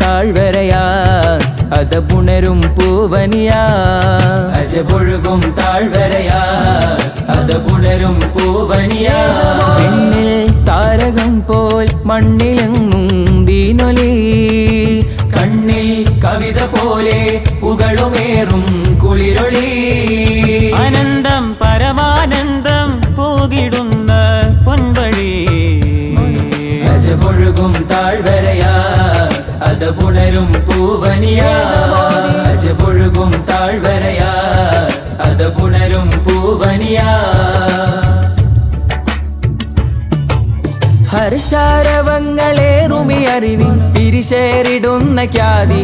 താഴ്വരയാ അതപുണരും പൂവനിയാ അജപൊഴുകും താഴ്വരയാ അതപുണരും പൂവനിയാ പിന്നിൽ താരകം പോൽ മണ്ണിലെങ്ങും ദീനൊലി കണ്ണിൽ കവിത പോലെ പുകളുമേറും കുളിരൊളി ആനന്ദം പരമാനന്ദം പോകിടുന്ന പൊൻവഴി അജപൊഴുകും താഴ്വരയാ അതപുണരും പൂവനിയാ അജപൊഴുകും താഴ്വരയാ അതപുണരും പൂവനിയാ ഹർഷാരവങ്ങളേറുമി അറിവിൻ പിരിശേറിടുന്ന ഖ്യാതി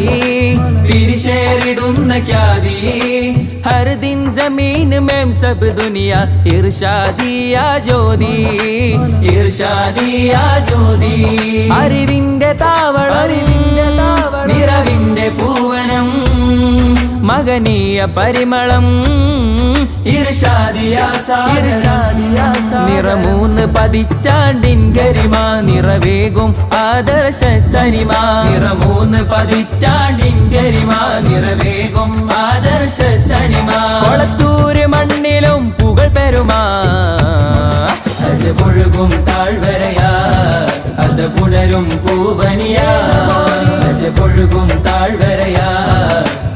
ഹർ ദിൻ ജമീൻ മേം സബ് ദുനിയ ഇർഷാദിയാ ജ്യോതി അറിവിന്റെ താവളം നിറവിന്റെ പൂവനം മകനീയ പരിമളം നിറമൂന്ന് പതിറ്റാണ്ടിൻ ഗരിമ നിറവേകും ആദർശ തനിമ നിറമൂന്ന് പതിറ്റാണ്ടിൻ ഗരിമ നിറവേകും ആദർശ തനിമ കൊളത്തൂര് മണ്ണിലും പുകൾ പെരുമാ അജപൊഴുകും താഴ്വരയാ അതപുണരും പൂവനിയാ അജപൊഴുകും താഴ്വരയാ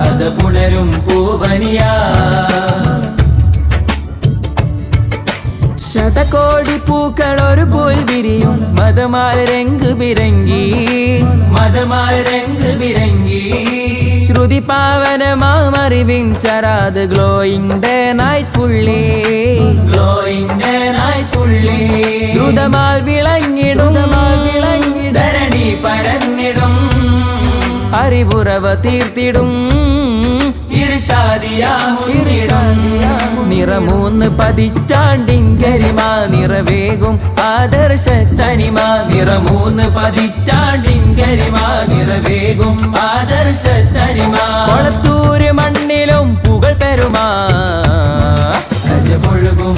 അതപുണരും പൂവനിയാ ശതകോടി പൂക്കൾ ഒരു പോൽ വിരിയും മതമാൽ രംഗ് ബിരങ്കി ശ്രുതി പാവനമാമറിവിൻ ചരാത് ഗ്ലോയിങ് ഡേ നൈറ്റ് ഫുള്ളി ദ്രുതമാൽ വിളങ്ങിടും ധരണി പരന്നിടും അറിവുറവ തീർത്തിടും നിറമൂന്ന് പതിറ്റാണ്ടിൻ ഗരിമ നിറവേകും ആദർശ തനിമ നിറമൂന്ന് പതിറ്റാണ്ടിൻ ഗരിമ നിറവേകും ആദർശ തനിമ കൊളത്തൂര് മണ്ണിലും പുകൾ പെരുമാ അജപൊഴുകും